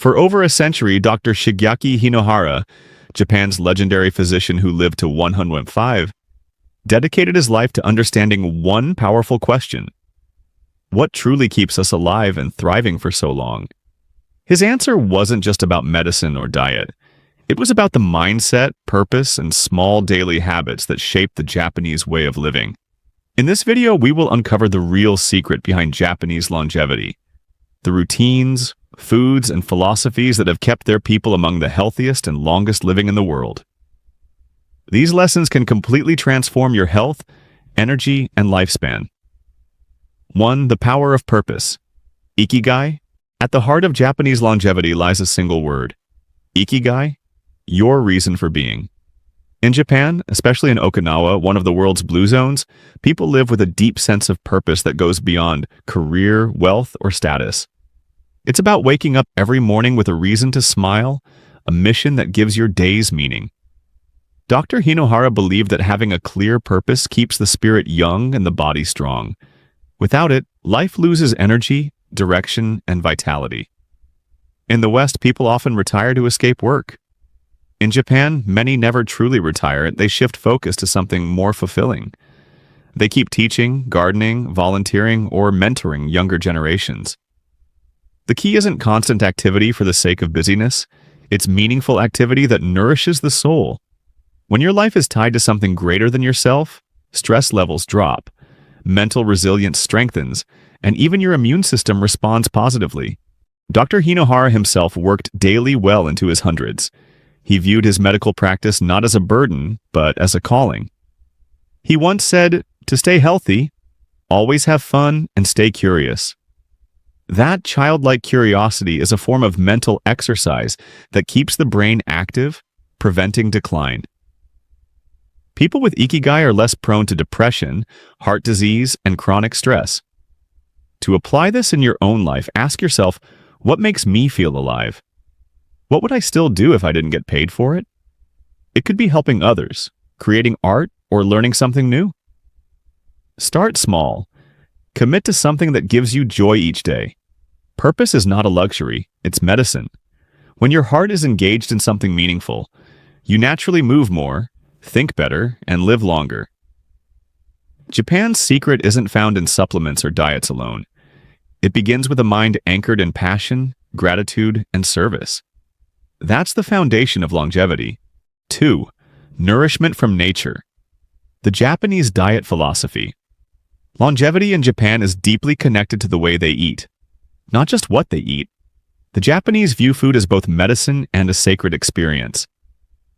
For over a century, Dr. Shigeaki Hinohara, Japan's legendary physician who lived to 105, dedicated his life to understanding one powerful question: what truly keeps us alive and thriving for so long? His answer wasn't just about medicine or diet. It was about the mindset, purpose, and small daily habits that shape the Japanese way of living. In this video, we will uncover the real secret behind Japanese longevity, the routines, foods, and philosophies that have kept their people among the healthiest and longest living in the world. These lessons can completely transform your health, energy, and lifespan. 1. The power of purpose. Ikigai. At the heart of Japanese longevity lies a single word: Ikigai, your reason for being. In Japan, especially in Okinawa, one of the world's blue zones, people live with a deep sense of purpose that goes beyond career, wealth, or status. It's about waking up every morning with a reason to smile, a mission that gives your days meaning. Dr. Hinohara believed that having a clear purpose keeps the spirit young and the body strong. Without it, life loses energy, direction, and vitality. In the West, people often retire to escape work. In Japan, many never truly retire. They shift focus to something more fulfilling. They keep teaching, gardening, volunteering, or mentoring younger generations. The key isn't constant activity for the sake of busyness. It's meaningful activity that nourishes the soul. When your life is tied to something greater than yourself, stress levels drop, mental resilience strengthens, and even your immune system responds positively. Dr. Hinohara himself worked daily well into his hundreds. He viewed his medical practice not as a burden, but as a calling. He once said, "To stay healthy, always have fun and stay curious." That childlike curiosity is a form of mental exercise that keeps the brain active, preventing decline. People with Ikigai are less prone to depression, heart disease, and chronic stress. To apply this in your own life, ask yourself, what makes me feel alive? What would I still do if I didn't get paid for it? It could be helping others, creating art, or learning something new. Start small. Commit to something that gives you joy each day. Purpose is not a luxury, it's medicine. When your heart is engaged in something meaningful, you naturally move more, think better, and live longer. Japan's secret isn't found in supplements or diets alone. It begins with a mind anchored in passion, gratitude, and service. That's the foundation of longevity. 2. Nourishment from nature. The Japanese diet philosophy. Longevity in Japan is deeply connected to the way they eat, not just what they eat. The Japanese view food as both medicine and a sacred experience.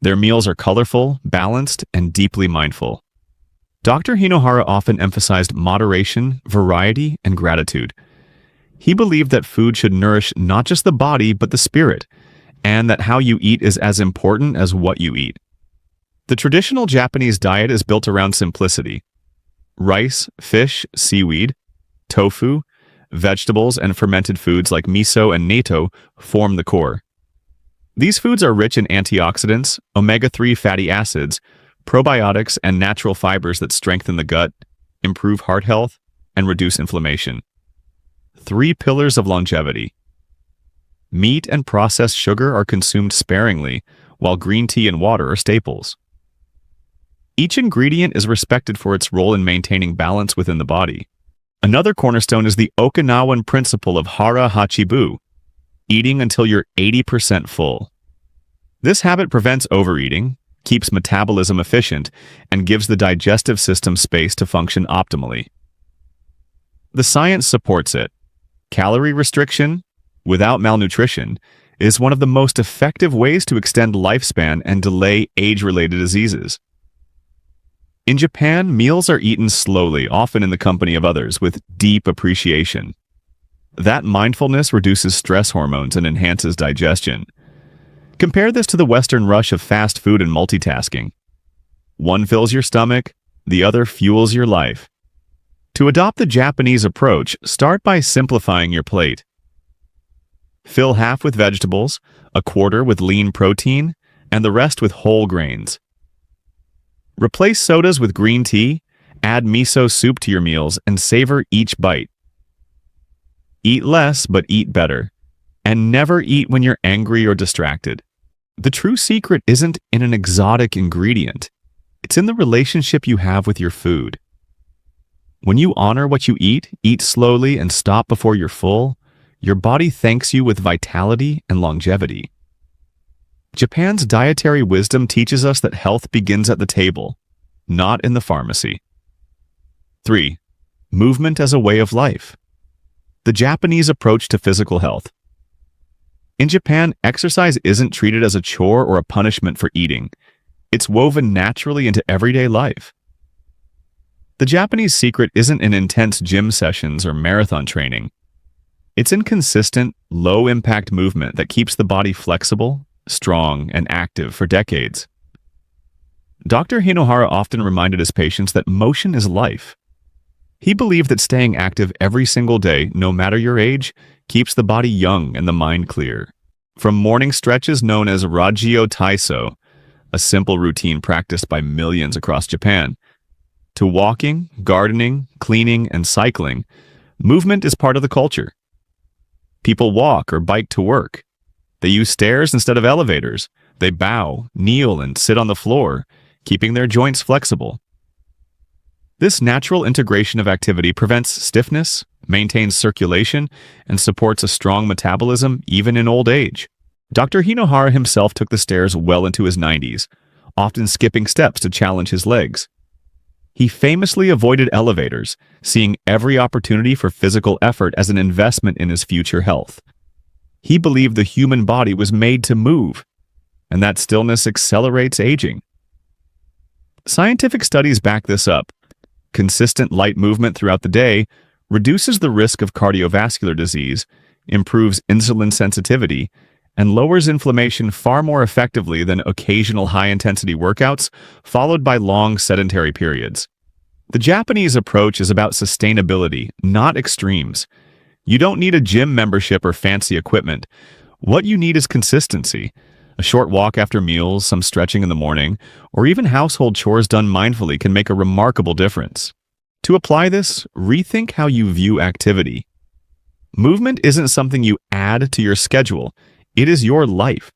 Their meals are colorful, balanced, and deeply mindful. Dr. Hinohara often emphasized moderation, variety, and gratitude. He believed that food should nourish not just the body, but the spirit, and that how you eat is as important as what you eat. The traditional Japanese diet is built around simplicity. Rice, fish, seaweed, tofu, vegetables, and fermented foods like miso and natto form the core. These foods are rich in antioxidants, omega-3 fatty acids, probiotics, and natural fibers that strengthen the gut, improve heart health, and reduce inflammation. 3 pillars of longevity. Meat and processed sugar are consumed sparingly, while green tea and water are staples. Each ingredient is respected for its role in maintaining balance within the body. Another cornerstone is the Okinawan principle of hara hachibu, eating until you're 80% full. This habit prevents overeating, keeps metabolism efficient, and gives the digestive system space to function optimally. The science supports it. Calorie restriction, without malnutrition, is one of the most effective ways to extend lifespan and delay age-related diseases. In Japan, meals are eaten slowly, often in the company of others, with deep appreciation. That mindfulness reduces stress hormones and enhances digestion. Compare this to the Western rush of fast food and multitasking. One fills your stomach, the other fuels your life. To adopt the Japanese approach, start by simplifying your plate. Fill half with vegetables, a quarter with lean protein, and the rest with whole grains. Replace sodas with green tea, add miso soup to your meals, and savor each bite. Eat less, but eat better. And never eat when you're angry or distracted. The true secret isn't in an exotic ingredient. It's in the relationship you have with your food. When you honor what you eat slowly, and stop before you're full, your body thanks you with vitality and longevity. Japan's dietary wisdom teaches us that health begins at the table, not in the pharmacy. 3. Movement as a way of life. The Japanese approach to physical health. In Japan, exercise isn't treated as a chore or a punishment for eating. It's woven naturally into everyday life. The Japanese secret isn't in intense gym sessions or marathon training. It's in consistent, low-impact movement that keeps the body flexible, strong, and active for decades. Dr. Hinohara often reminded his patients that motion is life. He believed that staying active every single day, no matter your age, keeps the body young and the mind clear. From morning stretches known as Rajyo Taiso, a simple routine practiced by millions across Japan, to walking, gardening, cleaning, and cycling, movement is part of the culture. People walk or bike to work. They use stairs instead of elevators. They bow, kneel, and sit on the floor, keeping their joints flexible. This natural integration of activity prevents stiffness, maintains circulation, and supports a strong metabolism even in old age. Dr. Hinohara himself took the stairs well into his 90s, often skipping steps to challenge his legs. He famously avoided elevators, seeing every opportunity for physical effort as an investment in his future health. He believed the human body was made to move, and that stillness accelerates aging. Scientific studies back this up. Consistent light movement throughout the day reduces the risk of cardiovascular disease, improves insulin sensitivity, and lowers inflammation far more effectively than occasional high-intensity workouts followed by long sedentary periods. The Japanese approach is about sustainability, not extremes. You don't need a gym membership or fancy equipment. What you need is consistency. A short walk after meals, some stretching in the morning, or even household chores done mindfully can make a remarkable difference. To apply this, rethink how you view activity. Movement isn't something you add to your schedule. It is your life.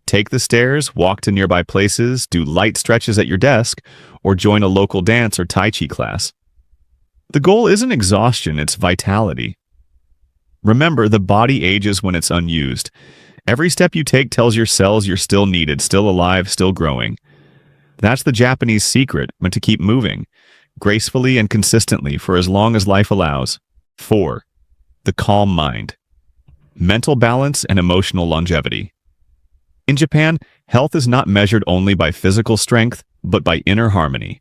Take the stairs, walk to nearby places, do light stretches at your desk, or join a local dance or Tai Chi class. The goal isn't exhaustion, it's vitality. Remember, the body ages when it's unused. Every step you take tells your cells you're still needed, still alive, still growing. That's the Japanese secret, but to keep moving, gracefully and consistently for as long as life allows. 4. The calm mind. Mental balance and emotional longevity. In Japan, health is not measured only by physical strength, but by inner harmony.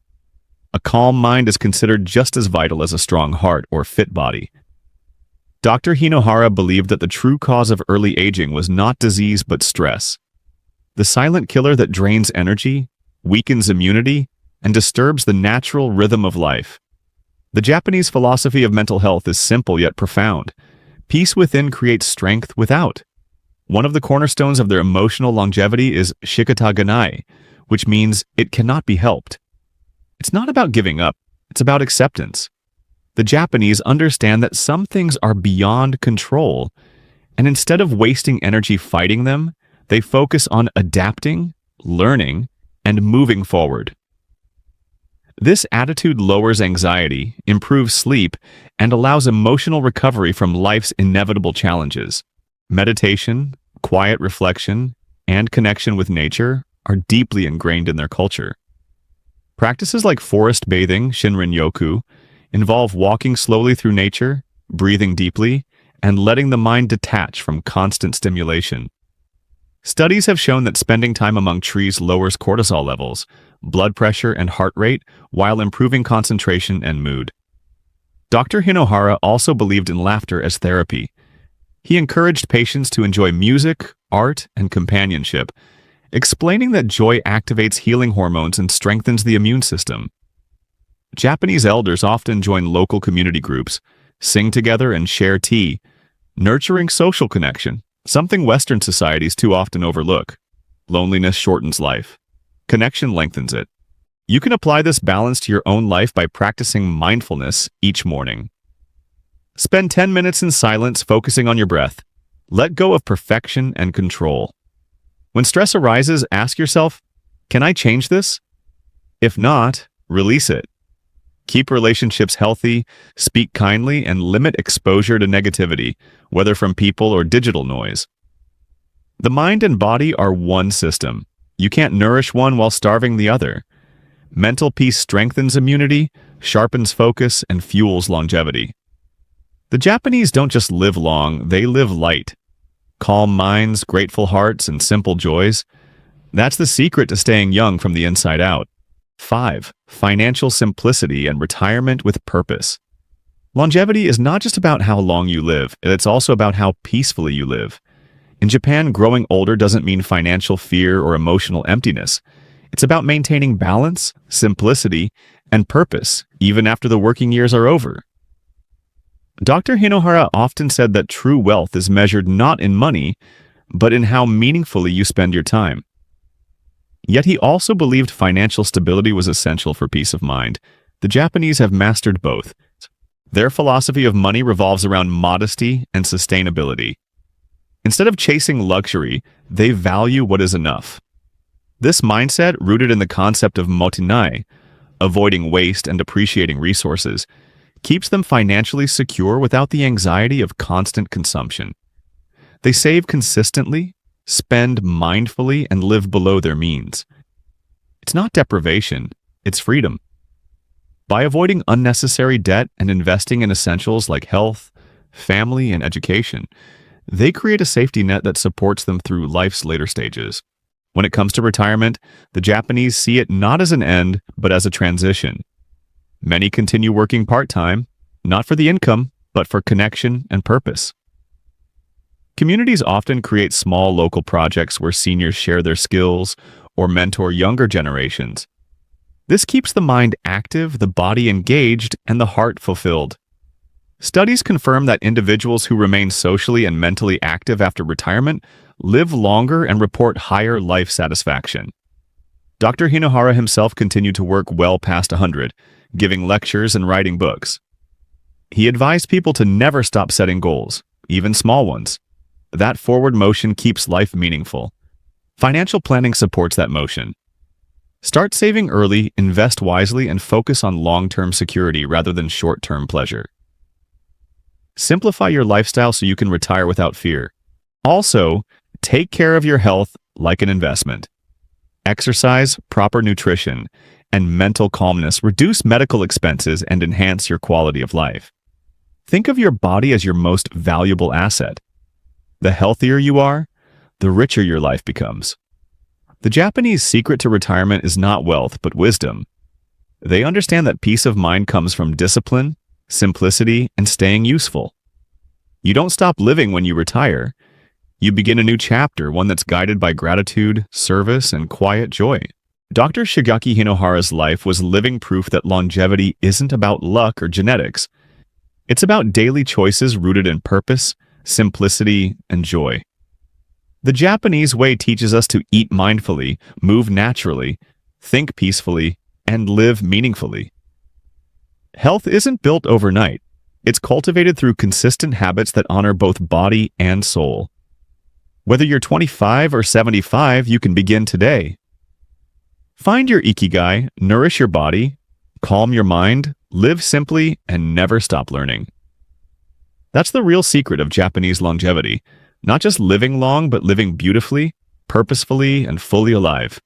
A calm mind is considered just as vital as a strong heart or fit body. Dr. Hinohara believed that the true cause of early aging was not disease but stress, the silent killer that drains energy, weakens immunity, and disturbs the natural rhythm of life. The Japanese philosophy of mental health is simple yet profound. Peace within creates strength without. One of the cornerstones of their emotional longevity is shikata-ganai, which means it cannot be helped. It's not about giving up, it's about acceptance. The Japanese understand that some things are beyond control, and instead of wasting energy fighting them, they focus on adapting, learning, and moving forward. This attitude lowers anxiety, improves sleep, and allows emotional recovery from life's inevitable challenges. Meditation, quiet reflection, and connection with nature are deeply ingrained in their culture. Practices like forest bathing, Shinrin-yoku, involve walking slowly through nature, breathing deeply, and letting the mind detach from constant stimulation. Studies have shown that spending time among trees lowers cortisol levels, blood pressure, and heart rate while improving concentration and mood. Dr. Hinohara also believed in laughter as therapy. He encouraged patients to enjoy music, art, and companionship, explaining that joy activates healing hormones and strengthens the immune system. Japanese elders often join local community groups, sing together, and share tea, nurturing social connection, something Western societies too often overlook. Loneliness shortens life. Connection lengthens it. You can apply this balance to your own life by practicing mindfulness each morning. Spend 10 minutes in silence focusing on your breath. Let go of perfection and control. When stress arises, ask yourself, can I change this? If not, release it. Keep relationships healthy, speak kindly, and limit exposure to negativity, whether from people or digital noise. The mind and body are one system. You can't nourish one while starving the other. Mental peace strengthens immunity, sharpens focus, and fuels longevity. The Japanese don't just live long, they live light. Calm minds, grateful hearts, and simple joys. That's the secret to staying young from the inside out. 5. Financial simplicity and retirement with purpose. Longevity is not just about how long you live, it's also about how peacefully you live. In Japan, growing older doesn't mean financial fear or emotional emptiness. It's about maintaining balance, simplicity, and purpose, even after the working years are over. Dr. Hinohara often said that true wealth is measured not in money, but in how meaningfully you spend your time. Yet he also believed financial stability was essential for peace of mind. The Japanese have mastered both. Their philosophy of money revolves around modesty and sustainability. Instead of chasing luxury, they value what is enough. This mindset, rooted in the concept of motenai, avoiding waste and appreciating resources, keeps them financially secure without the anxiety of constant consumption. They save consistently, spend mindfully, and live below their means. It's not deprivation, it's freedom. By avoiding unnecessary debt and investing in essentials like health, family, and education, they create a safety net that supports them through life's later stages. When it comes to retirement, the Japanese see it not as an end, but as a transition. Many continue working part-time, not for the income, but for connection and purpose. Communities often create small local projects where seniors share their skills or mentor younger generations. This keeps the mind active, the body engaged, and the heart fulfilled. Studies confirm that individuals who remain socially and mentally active after retirement live longer and report higher life satisfaction. Dr. Hinohara himself continued to work well past 100, giving lectures and writing books. He advised people to never stop setting goals, even small ones. That forward motion keeps life meaningful. Financial planning supports that motion. Start saving early, invest wisely, and focus on long-term security rather than short-term pleasure. Simplify your lifestyle so you can retire without fear. Also, take care of your health like an investment. Exercise, proper nutrition, and mental calmness reduce medical expenses and enhance your quality of life. Think of your body as your most valuable asset. The healthier you are, the richer your life becomes. The Japanese secret to retirement is not wealth, but wisdom. They understand that peace of mind comes from discipline, simplicity, and staying useful. You don't stop living when you retire. You begin a new chapter, one that's guided by gratitude, service, and quiet joy. Dr. Shigeaki Hinohara's life was living proof that longevity isn't about luck or genetics. It's about daily choices rooted in purpose, simplicity, and joy. The Japanese way teaches us to eat mindfully, move naturally, think peacefully, and live meaningfully. Health isn't built overnight. It's cultivated through consistent habits that honor both body and soul. Whether you're 25 or 75, you can begin today. Find your ikigai, nourish your body, calm your mind, live simply, and never stop learning. That's the real secret of Japanese longevity. Not just living long, but living beautifully, purposefully, and fully alive.